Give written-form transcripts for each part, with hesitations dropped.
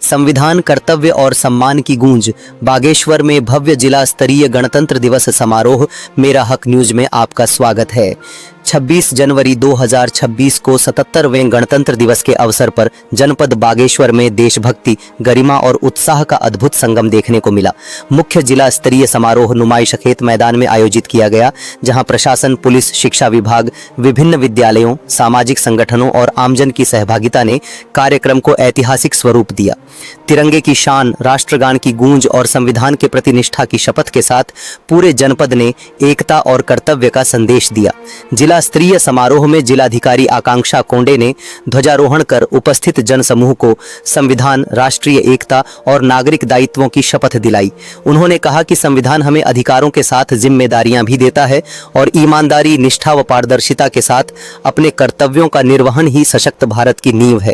संविधान, कर्तव्य और सम्मान की गूंज। बागेश्वर में भव्य जिला स्तरीय गणतंत्र दिवस समारोह। मेरा हक न्यूज में आपका स्वागत है। 26 जनवरी 2026 को 77वें गणतंत्र दिवस के अवसर पर जनपद बागेश्वर में देशभक्ति, गरिमा और उत्साह का अद्भुत संगम देखने को मिला। मुख्य जिला स्तरीय समारोह नुमाइश खेत मैदान में आयोजित किया गया, जहां प्रशासन, पुलिस, शिक्षा विभाग, विभिन्न विद्यालयों, सामाजिक संगठनों और आमजन की सहभागिता ने कार्यक्रम को ऐतिहासिक स्वरूप दिया। तिरंगे की शान, राष्ट्रगान की गूंज और संविधान के प्रति निष्ठा की शपथ के साथ पूरे जनपद ने एकता और कर्तव्य का संदेश दिया। जिला स्तरीय समारोह में जिलाधिकारी आकांक्षा कोंडे ने ध्वजारोहण कर उपस्थित जनसमूह को संविधान, राष्ट्रीय एकता और नागरिक दायित्वों की शपथ दिलाई। उन्होंने कहा कि संविधान हमें अधिकारों के साथ जिम्मेदारियां भी देता है और ईमानदारी, निष्ठा व पारदर्शिता के साथ अपने कर्तव्यों का निर्वहन ही सशक्त भारत की नींव है।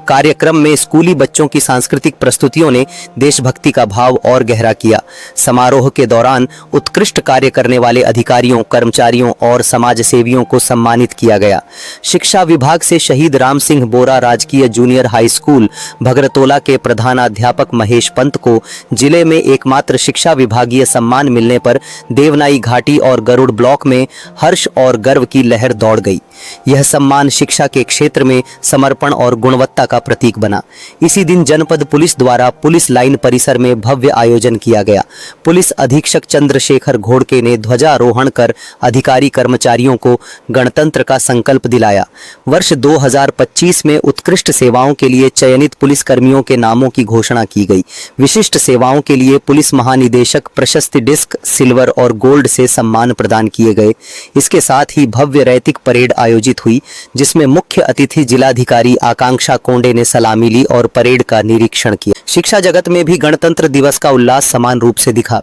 कार्यक्रम में स्कूली बच्चों की सांस्कृतिक प्रस्तुतियों ने देशभक्ति का भाव और गहरा किया। समारोह के दौरान उत्कृष्ट कार्य करने वाले अधिकारियों, कर्मचारियों और समाज सेवियों को सम्मानित किया गया। शिक्षा विभाग से शहीद राम सिंह बोरा राजकीय जूनियर हाई स्कूल भगरतोला के प्रधानाध्यापक महेश पंत को जिले में एकमात्र शिक्षा विभागीय सम्मान मिलने पर देवनाई घाटी और गरुड़ ब्लॉक में हर्ष और गर्व की लहर दौड़ गई। यह सम्मान शिक्षा के क्षेत्र में समर्पण और गुणवत्ता का प्रतीक बना। इसी दिन जनपद पुलिस द्वारा पुलिस लाइन परिसर में भव्य आयोजन किया गया। पुलिस अधीक्षक चंद्रशेखर घोड़के ने ध्वजारोहण कर अधिकारी कर्मचारियों को गणतंत्र का संकल्प दिलाया। वर्ष 2025 में उत्कृष्ट सेवाओं के लिए चयनित पुलिस कर्मियों के नामों की घोषणा की गई। विशिष्ट सेवाओं के लिए पुलिस महानिदेशक प्रशस्ति डिस्क, सिल्वर और गोल्ड से सम्मान प्रदान किए गए। इसके साथ ही भव्य रैतिक परेड आयोजित हुई, जिसमें मुख्य अतिथि जिलाधिकारी आकांक्षा कोंडे ने सलामी ली और परेड का निरीक्षण किया। शिक्षा जगत में भी गणतंत्र दिवस का उल्लास समान रूप से दिखा।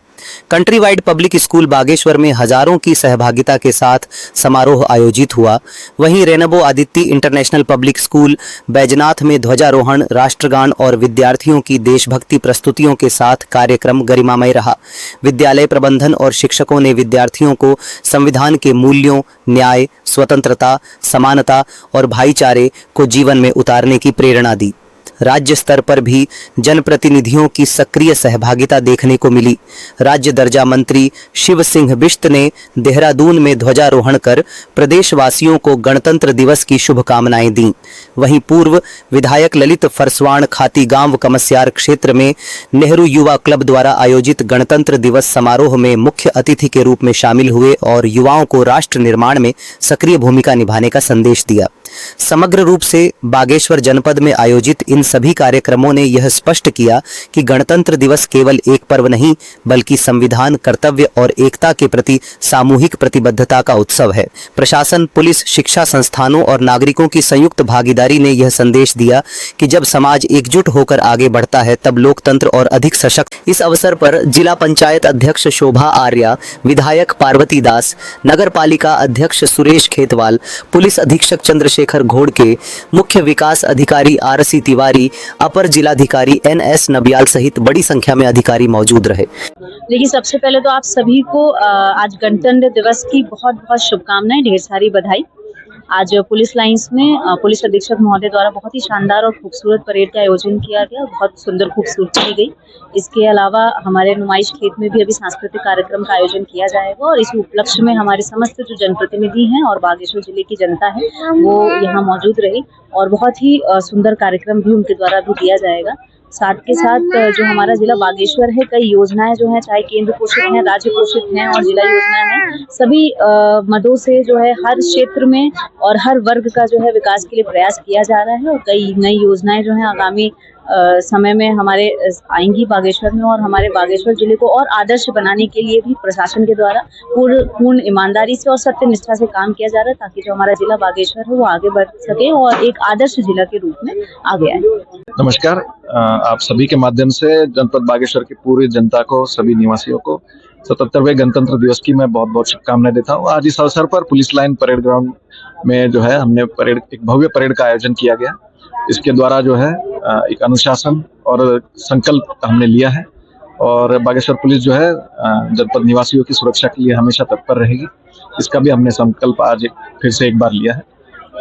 Country wide public school Bageshwar में हजारों की सहभागिता के साथ समारोह आयोजित हुआ। वहीं rainbow Aditya international public school Baijnath में ध्वजारोहण, राष्ट्रगान और विद्यार्थियों की देशभक्ति प्रस्तुतियों के साथ कार्यक्रम गरिमामय रहा। विद्यालय प्रबंधन और शिक्षकों ने विद्यार्थियों को संविधान के मूल्यों, न्याय, स्वतंत्रता, समानता और भाईचारे को जीवन में उतारने की प्रेरणा दी। राज्य स्तर पर भी जनप्रतिनिधियों की सक्रिय सहभागिता देखने को मिली। राज्य दर्जा मंत्री शिव सिंह बिश्त ने देहरादून में ध्वजारोहण कर प्रदेशवासियों को गणतंत्र दिवस की शुभकामनाएं दी। वहीं पूर्व विधायक ललित फरसवाण खाती गांव कमस्यार क्षेत्र में नेहरू युवा क्लब द्वारा आयोजित गणतंत्र दिवस समारोह में मुख्य अतिथि के रूप में शामिल हुए और युवाओं को राष्ट्र निर्माण में सक्रिय भूमिका निभाने का संदेश दिया। समग्र रूप से बागेश्वर जनपद में आयोजित इन सभी कार्यक्रमों ने यह स्पष्ट किया कि गणतंत्र दिवस केवल एक पर्व नहीं, बल्कि संविधान, कर्तव्य और एकता के प्रति सामूहिक प्रतिबद्धता का उत्सव है। प्रशासन, पुलिस, शिक्षा संस्थानों और नागरिकों की संयुक्त भागीदारी ने यह संदेश दिया कि जब समाज एकजुट होकर आगे बढ़ता है, तब लोकतंत्र और अधिक सशक्त। इस अवसर पर जिला पंचायत अध्यक्ष शोभा आर्या, विधायक पार्वती दास, नगर पालिका अध्यक्ष सुरेश खेतवाल, पुलिस अधीक्षक चंद्रशेखर घोड़के, मुख्य विकास अधिकारी आरसी तिवारी, अपर जिलाधिकारी NS नबियाल सहित बड़ी संख्या में अधिकारी मौजूद रहे। देखिए, सबसे पहले तो आप सभी को आज गणतंत्र दिवस की बहुत बहुत शुभकामनाएं, ढेर सारी बधाई। आज पुलिस लाइंस में पुलिस अधीक्षक महोदय द्वारा बहुत ही शानदार और खूबसूरत परेड का आयोजन किया गया, बहुत सुंदर खूबसूरती की गई। इसके अलावा हमारे नुमाइश खेत में भी अभी सांस्कृतिक कार्यक्रम का आयोजन किया जाएगा और इस उपलक्ष्य में हमारे समस्त जो जनप्रतिनिधि हैं और बागेश्वर जिले की जनता है वो यहाँ मौजूद रही और बहुत ही सुंदर कार्यक्रम भी उनके द्वारा भी दिया जाएगा। साथ के साथ जो हमारा जिला बागेश्वर है, कई योजनाएं जो है चाहे केंद्र पोषित हैं, राज्य पोषित हैं और जिला योजनाएं हैं, सभी मदों से जो है हर क्षेत्र में और हर वर्ग का जो है विकास के लिए प्रयास किया जा रहा है और कई नई योजनाएं जो है आगामी समय में हमारे आएंगी बागेश्वर में और हमारे बागेश्वर जिले को और आदर्श बनाने के लिए भी प्रशासन के द्वारा पूर्ण ईमानदारी से और सत्य निष्ठा से काम किया जा रहा है, ताकि जो हमारा जिला बागेश्वर है वो आगे बढ़ सके और एक आदर्श जिला के रूप में आगे आए। नमस्कार, आप सभी के माध्यम से जनपद बागेश्वर की पूरी जनता को, सभी निवासियों को 77वें गणतंत्र दिवस की मैं बहुत बहुत शुभकामनाएं देता हूँ। आज इस अवसर पर पुलिस लाइन परेड ग्राउंड में जो है हमने एक भव्य परेड का आयोजन किया गया। इसके द्वारा जो है एक अनुशासन और संकल्प हमने लिया है और बागेश्वर पुलिस जो है जनपद निवासियों की सुरक्षा के लिए हमेशा तत्पर रहेगी। इसका भी हमने संकल्प आज फिर से एक बार लिया है।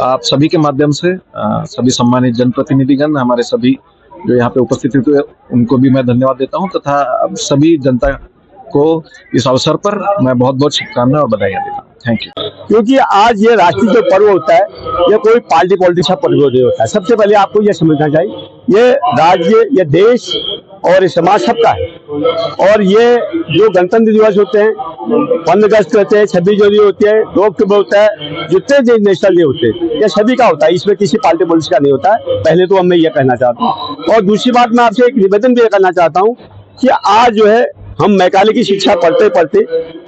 आप सभी के माध्यम से सभी सम्मानित जनप्रतिनिधिगण, हमारे सभी जो यहाँ पे उपस्थित हुए उनको भी मैं धन्यवाद देता हूँ तथा सभी जनता को इस अवसर पर मैं बहुत बहुत शुभकामनाएं और बधाइयाँ देता हूँ। Thank you. क्योंकि आज ये राष्ट्रीय जो पर्व होता है ये कोई पार्टी पॉलिटिक्स का पर्व नहीं होता है। सबसे पहले आपको ये समझना चाहिए ये राज्य, ये देश और ये समाज सबका है। और ये जो गणतंत्र दिवस होते हैं, 15 अगस्त होते हैं, 26 जनवरी होती है, 2 अक्टूबर होता है, जितने नेशनल डे होते हैं ये सभी का होता है, इसमें किसी पार्टी पॉलिटिक्स का नहीं होता है। पहले तो मैं ये कहना चाहता हूँ। और दूसरी बात मैं आपसे एक निवेदन भी करना चाहता हूँ कि आज जो है हम मैकाले की शिक्षा पढ़ते पढ़ते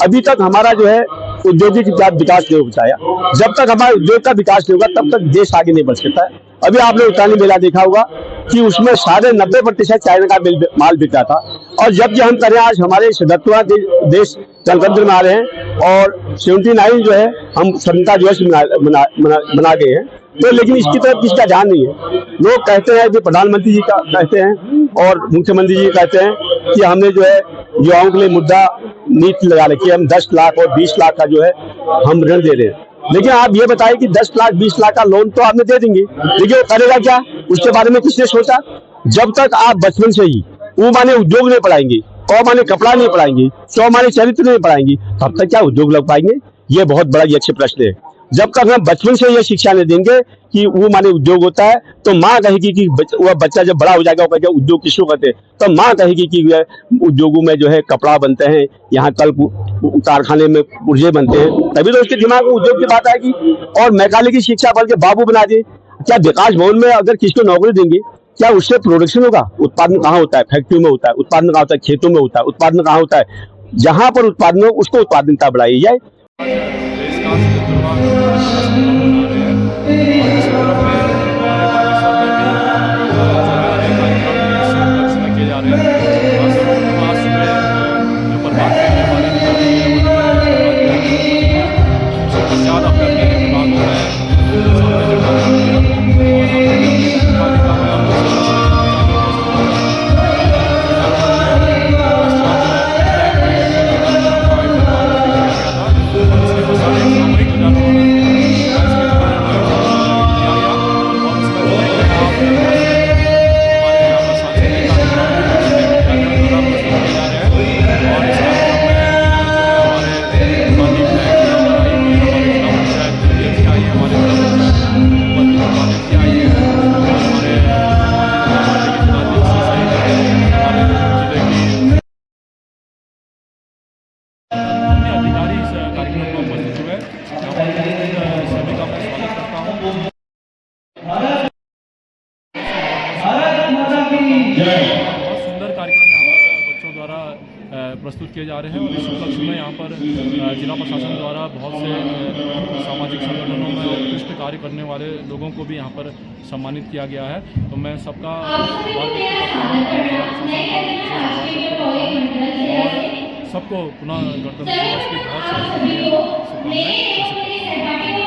अभी तक हमारा जो है औद्योगिक विकास नहीं हो पाया। जब तक हमारे उद्योग का विकास नहीं होगा तब तक देश आगे नहीं बढ़ सकता है। अभी आपने उत्तरायणी मेला देखा होगा कि उसमें 90% चाइना का माल बिकता था। और जब हम करें आज हमारे 77वां देश गणतंत्र में आ रहे हैं और 79 जो है हम स्वतंत्रता दिवस मना गए हैं, तो लेकिन इसकी तरफ किसका ध्यान नहीं है। लोग कहते हैं कि प्रधानमंत्री जी का कहते हैं और मुख्यमंत्री जी कहते हैं कि हमने जो है युवाओं के लिए मुद्दा नीति लगा रखी है, हम 10 लाख और 20 लाख का जो है हम ऋण दे रहे हैं। लेकिन आप ये बताइए कि 10 लाख 20 लाख का लोन तो आपने दे देंगे, लेकिन वो करेगा क्या, उसके बारे में किसने सोचा। जब तक आप बचपन से ही वो माने उद्योग नहीं पढ़ाएंगे, कौ माने कपड़ा नहीं पढ़ाएंगे, सौ माने चरित्र नहीं पढ़ाएंगे, तब तक क्या उद्योग लग पाएंगे। ये बहुत बड़ा ये अच्छे प्रश्न है। जब तक हम बचपन से ये शिक्षा नहीं देंगे कि वो माने उद्योग होता है, तो माँ कहेगी कि वह बच्चा जब बड़ा हो जाएगा वो कहेगा उद्योग किसको कहते हैं, तो माँ कहेगी कि उद्योगों में जो है कपड़ा बनते हैं, यहाँ कल कारखाने में पुर्जे बनते हैं, तभी तो उसके दिमाग में उद्योग की बात आएगी। और मैकाले की शिक्षा पढ़ के बाबू बना दे, क्या विकास भवन में अगर किसको नौकरी देंगे, क्या उससे प्रोडक्शन होगा। उत्पादन कहाँ होता है, फैक्ट्री में होता है। उत्पादन कहाँ होता है, खेतों में होता है। उत्पादन कहाँ होता है, जहां पर उत्पादन हो उसको उत्पादनता बढ़ाई जाए। बहुत सुंदर कार्यक्रम यहाँ पर बच्चों द्वारा प्रस्तुत किए जा रहे हैं। और इस उपलक्ष्य में यहाँ पर जिला प्रशासन द्वारा बहुत से सामाजिक संगठनों में उत्कृष्ट कार्य करने वाले लोगों को भी यहाँ पर सम्मानित किया गया है। तो मैं सबका आभार व्यक्त करता हूँ और सबको पुनः गणतंत्र दिवस की बहुत सारी शुभकामनाएं।